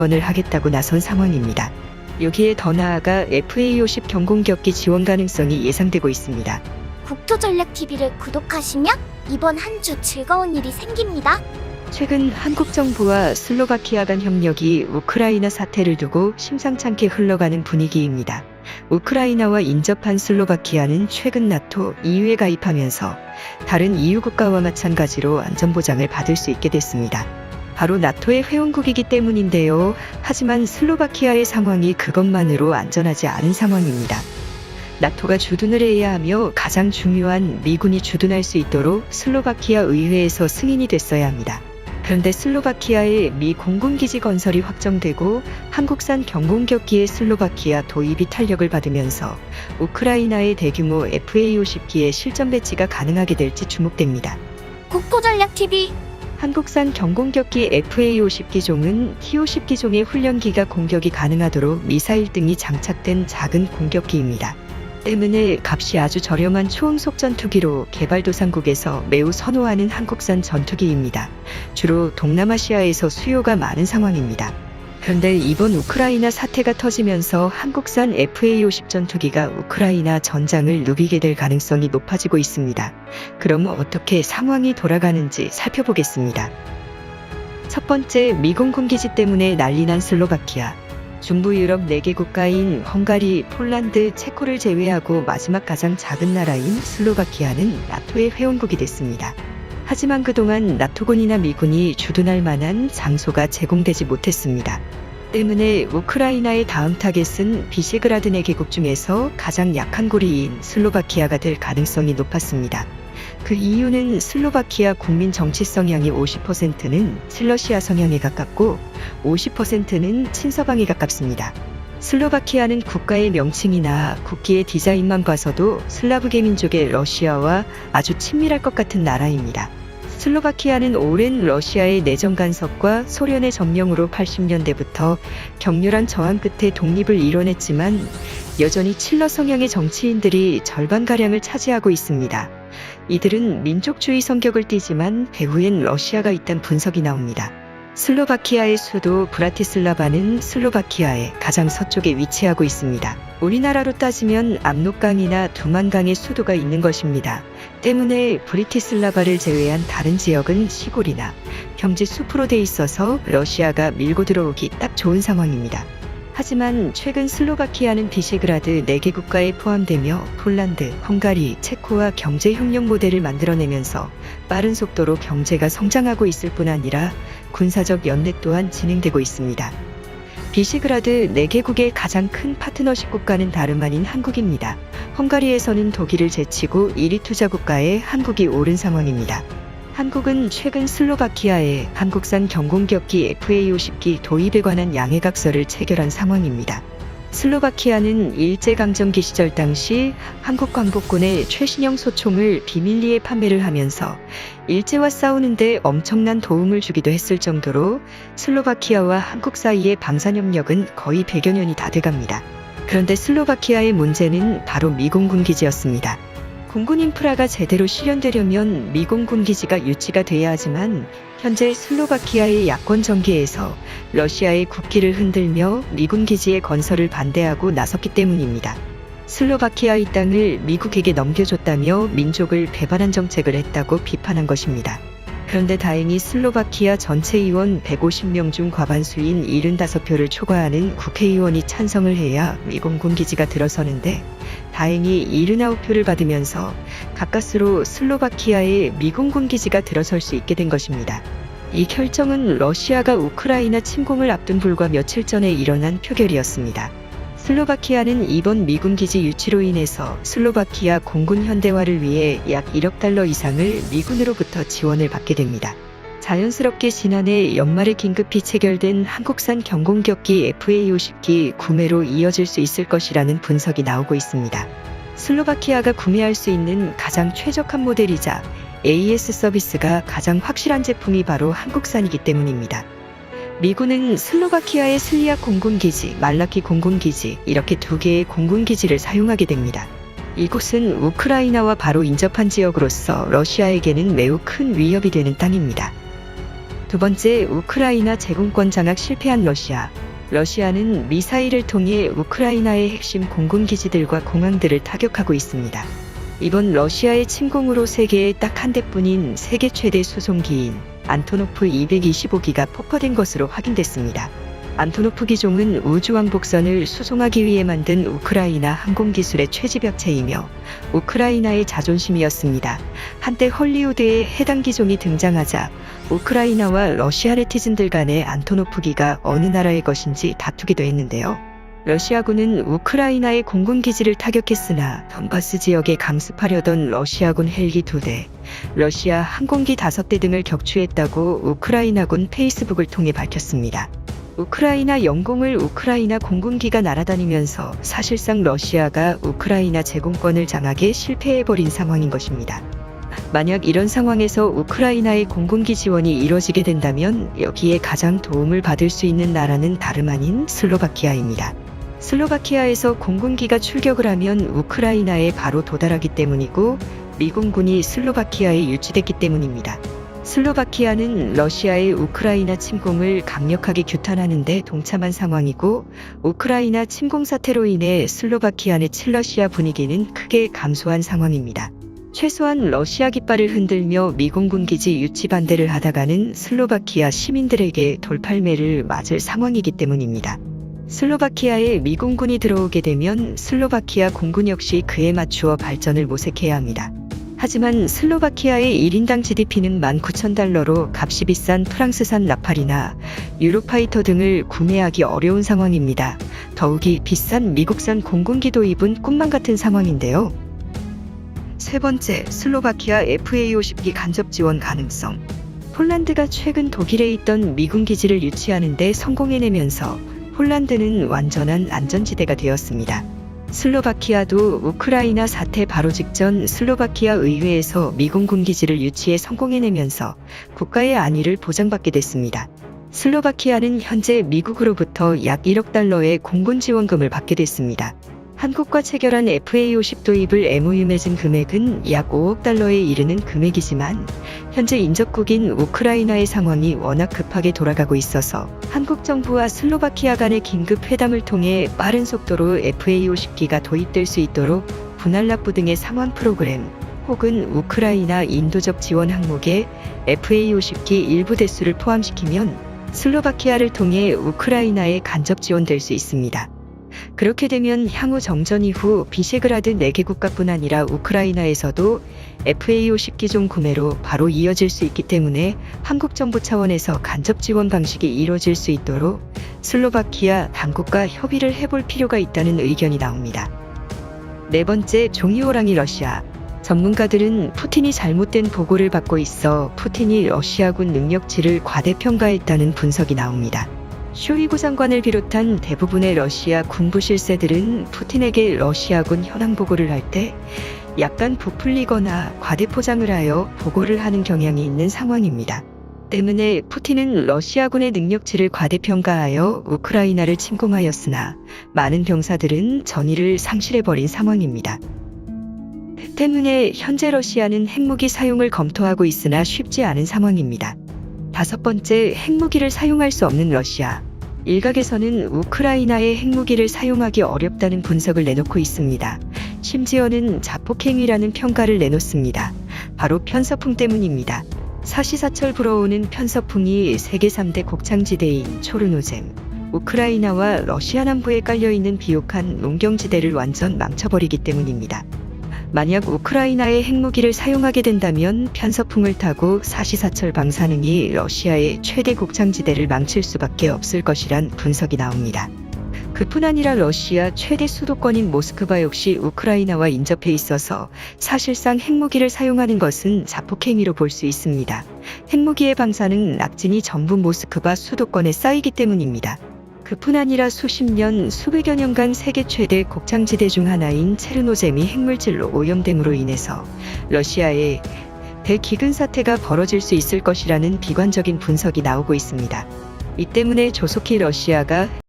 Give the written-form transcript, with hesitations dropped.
지원을 하겠다고 나선 상황입니다. 여기에 더 나아가 FA-50 경공격기 지원 가능성이 예상되고 있습니다. 국토전략TV를 구독하시면 이번 한 주 즐거운 일이 생깁니다. 최근 한국 정부와 슬로바키아 간 협력이 우크라이나 사태를 두고 심상찮게 흘러가는 분위기입니다. 우크라이나와 인접한 슬로바키아는 최근 나토 EU에 가입하면서 다른 EU 국가와 마찬가지로 안전보장을 받을 수 있게 됐습니다. 바로 나토의 회원국이기 때문인데요. 하지만 슬로바키아의 상황이 그것만으로 안전하지 않은 상황입니다. 나토가 주둔을 해야 하며 가장 중요한 미군이 주둔할 수 있도록 슬로바키아 의회에서 승인이 됐어야 합니다. 그런데 슬로바키아의 미 공군기지 건설이 확정되고 한국산 경공격기의 슬로바키아 도입이 탄력을 받으면서 우크라이나의 대규모 FA-50기의 실전 배치가 가능하게 될지 주목됩니다. 국토전략TV 한국산 경공격기 FA-50기종은 T-50기종의 훈련기가 공격이 가능하도록 미사일 등이 장착된 작은 공격기입니다. 때문에 값이 아주 저렴한 초음속 전투기로 개발도상국에서 매우 선호하는 한국산 전투기입니다. 주로 동남아시아에서 수요가 많은 상황입니다. 그런데 이번 우크라이나 사태가 터지면서 한국산 FA-50 전투기가 우크라이나 전장을 누비게 될 가능성이 높아지고 있습니다. 그럼 어떻게 상황이 돌아가는지 살펴보겠습니다. 첫 번째, 미군 군기지 때문에 난리난 슬로바키아. 중부 유럽 4개 국가인 헝가리, 폴란드, 체코를 제외하고 마지막 가장 작은 나라인 슬로바키아는 나토의 회원국이 됐습니다. 하지만 그동안 나토군이나 미군이 주둔할 만한 장소가 제공되지 못했습니다. 때문에 우크라이나의 다음 타겟은 비시그라드 4개국 중에서 가장 약한 고리인 슬로바키아가 될 가능성이 높았습니다. 그 이유는 슬로바키아 국민 정치 성향이 50%는 친러시아 성향에 가깝고 50%는 친서방에 가깝습니다. 슬로바키아는 국가의 명칭이나 국기의 디자인만 봐서도 슬라브계 민족의 러시아와 아주 친밀할 것 같은 나라입니다. 슬로바키아는 오랜 러시아의 내정 간섭과 소련의 점령으로 80년대부터 격렬한 저항 끝에 독립을 이뤄냈지만 여전히 친러 성향의 정치인들이 절반가량을 차지하고 있습니다. 이들은 민족주의 성격을 띠지만 배후엔 러시아가 있다는 분석이 나옵니다. 슬로바키아의 수도 브라티슬라바는 슬로바키아의 가장 서쪽에 위치하고 있습니다. 우리나라로 따지면 압록강이나 두만강의 수도가 있는 것입니다. 때문에 브리티슬라바를 제외한 다른 지역은 시골이나 평지 숲으로 돼 있어서 러시아가 밀고 들어오기 딱 좋은 상황입니다. 하지만 최근 슬로바키아는 비시그라드 4개 국가에 포함되며 폴란드, 헝가리, 체코와 경제협력 모델을 만들어내면서 빠른 속도로 경제가 성장하고 있을 뿐 아니라 군사적 연대 또한 진행되고 있습니다. 비시그라드 4개국의 가장 큰 파트너십 국가는 다름 아닌 한국입니다. 헝가리에서는 독일을 제치고 1위 투자 국가에 한국이 오른 상황입니다. 한국은 최근 슬로바키아에 한국산 경공격기 FA-50기 도입에 관한 양해각서를 체결한 상황입니다. 슬로바키아는 일제강점기 시절 당시 한국 광복군의 최신형 소총을 비밀리에 판매를 하면서 일제와 싸우는데 엄청난 도움을 주기도 했을 정도로 슬로바키아와 한국 사이의 방산협력은 거의 100여 년이 다 돼갑니다. 그런데 슬로바키아의 문제는 바로 미군 군기지였습니다. 공군 인프라가 제대로 실현되려면 미군 군기지가 유치가 돼야 하지만 현재 슬로바키아의 야권 정계에서 러시아의 국기를 흔들며 미군 기지의 건설을 반대하고 나섰기 때문입니다. 슬로바키아의 땅을 미국에게 넘겨줬다며 민족을 배반한 정책을 했다고 비판한 것입니다. 그런데 다행히 슬로바키아 전체 의원 150명 중 과반수인 75표를 초과하는 국회의원이 찬성을 해야 미군 군기지가 들어서는데 다행히 79표를 받으면서 가까스로 슬로바키아에 미군 군기지가 들어설 수 있게 된 것입니다. 이 결정은 러시아가 우크라이나 침공을 앞둔 불과 며칠 전에 일어난 표결이었습니다. 슬로바키아는 이번 미군 기지 유치로 인해서 슬로바키아 공군 현대화를 위해 약 1억 달러 이상을 미군으로부터 지원을 받게 됩니다. 자연스럽게 지난해 연말에 긴급히 체결된 한국산 경공격기 FA-50기 구매로 이어질 수 있을 것이라는 분석이 나오고 있습니다. 슬로바키아가 구매할 수 있는 가장 최적한 모델이자 AS 서비스가 가장 확실한 제품이 바로 한국산이기 때문입니다. 미군은 슬로바키아의 슬리악 공군기지, 말라키 공군기지 이렇게 2개의 공군기지를 사용하게 됩니다. 이곳은 우크라이나와 바로 인접한 지역으로서 러시아에게는 매우 큰 위협이 되는 땅입니다. 두 번째, 우크라이나 제공권 장악 실패한 러시아. 러시아는 미사일을 통해 우크라이나의 핵심 공군기지들과 공항들을 타격하고 있습니다. 이번 러시아의 침공으로 세계에 딱 한 대뿐인 세계 최대 수송기인 안토노프 225기가 폭파된 것으로 확인됐습니다. 안토노프 기종은 우주왕복선을 수송하기 위해 만든 우크라이나 항공기술의 최지벽체이며 우크라이나의 자존심이었습니다. 한때 헐리우드에 해당 기종이 등장하자 우크라이나와 러시아 네티즌들 간에 안토노프기가 어느 나라의 것인지 다투기도 했는데요. 러시아군은 우크라이나의 공군기지를 타격했으나 돈바스 지역에 강습하려던 러시아군 헬기 2대, 러시아 항공기 5대 등을 격추했다고 우크라이나군 페이스북을 통해 밝혔습니다. 우크라이나 영공을 우크라이나 공군기가 날아다니면서 사실상 러시아가 우크라이나 제공권을 장악에 실패해버린 상황인 것입니다. 만약 이런 상황에서 우크라이나의 공군기 지원이 이뤄지게 된다면 여기에 가장 도움을 받을 수 있는 나라는 다름 아닌 슬로바키아입니다. 슬로바키아에서 공군기가 출격을 하면 우크라이나에 바로 도달하기 때문이고 미군군이 슬로바키아에 유치됐기 때문입니다. 슬로바키아는 러시아의 우크라이나 침공을 강력하게 규탄하는 데 동참한 상황이고 우크라이나 침공 사태로 인해 슬로바키아 내 친러시아 분위기는 크게 감소한 상황입니다. 최소한 러시아 깃발을 흔들며 미공군 기지 유치 반대를 하다가는 슬로바키아 시민들에게 돌팔매를 맞을 상황이기 때문입니다. 슬로바키아에 미공군이 들어오게 되면 슬로바키아 공군 역시 그에 맞추어 발전을 모색해야 합니다. 하지만 슬로바키아의 1인당 GDP는 19,000달러로 값이 비싼 프랑스산 라팔이나 유로파이터 등을 구매하기 어려운 상황입니다. 더욱이 비싼 미국산 공군기 도입은 꿈만 같은 상황인데요. 세 번째, 슬로바키아 FA-50기 간접 지원 가능성. 폴란드가 최근 독일에 있던 미군 기지를 유치하는 데 성공해내면서 폴란드는 완전한 안전지대가 되었습니다. 슬로바키아도 우크라이나 사태 바로 직전 슬로바키아 의회에서 미군 군기지를 유치해 성공해내면서 국가의 안위를 보장받게 됐습니다. 슬로바키아는 현재 미국으로부터 약 1억 달러의 공군 지원금을 받게 됐습니다. 한국과 체결한 FA-50 도입을 MOU 맺은 금액은 약 5억 달러에 이르는 금액이지만 현재 인접국인 우크라이나의 상황이 워낙 급하게 돌아가고 있어서 한국 정부와 슬로바키아 간의 긴급 회담을 통해 빠른 속도로 FA-50기가 도입될 수 있도록 분할납부 등의 상환 프로그램 혹은 우크라이나 인도적 지원 항목에 FA-50기 일부 대수를 포함시키면 슬로바키아를 통해 우크라이나에 간접 지원될 수 있습니다. 그렇게 되면 향후 정전 이후 비셰그라드 4개국가뿐 아니라 우크라이나에서도 FA-50기종 구매로 바로 이어질 수 있기 때문에 한국 정부 차원에서 간접 지원 방식이 이루어질 수 있도록 슬로바키아 당국과 협의를 해볼 필요가 있다는 의견이 나옵니다. 네 번째, 종이호랑이 러시아. 전문가들은 푸틴이 잘못된 보고를 받고 있어 푸틴이 러시아군 능력치를 과대평가했다는 분석이 나옵니다. 쇼이구 장관을 비롯한 대부분의 러시아 군부 실세들은 푸틴에게 러시아군 현황 보고를 할 때 약간 부풀리거나 과대포장을 하여 보고를 하는 경향이 있는 상황입니다. 때문에 푸틴은 러시아군의 능력치를 과대평가하여 우크라이나를 침공하였으나 많은 병사들은 전의를 상실해버린 상황입니다. 때문에 현재 러시아는 핵무기 사용을 검토하고 있으나 쉽지 않은 상황입니다. 다섯 번째, 핵무기를 사용할 수 없는 러시아. 일각에서는 우크라이나의 핵무기를 사용하기 어렵다는 분석을 내놓고 있습니다. 심지어는 자폭행위라는 평가를 내놓습니다. 바로 편서풍 때문입니다. 사시사철 불어오는 편서풍이 세계 3대 곡창지대인 초르노젬, 우크라이나와 러시아 남부에 깔려있는 비옥한 농경지대를 완전 망쳐버리기 때문입니다. 만약 우크라이나의 핵무기를 사용하게 된다면 편서풍을 타고 사시사철 방사능이 러시아의 최대 곡창지대를 망칠 수밖에 없을 것이란 분석이 나옵니다. 그뿐 아니라 러시아 최대 수도권인 모스크바 역시 우크라이나와 인접해 있어서 사실상 핵무기를 사용하는 것은 자폭행위로 볼 수 있습니다. 핵무기의 방사능 낙진이 전부 모스크바 수도권에 쌓이기 때문입니다. 그뿐 아니라 수십 년, 수백여 년간 세계 최대 곡창지대 중 하나인 체르노젬이 핵물질로 오염됨으로 인해서 러시아에 대기근 사태가 벌어질 수 있을 것이라는 비관적인 분석이 나오고 있습니다. 이 때문에 조속히 러시아가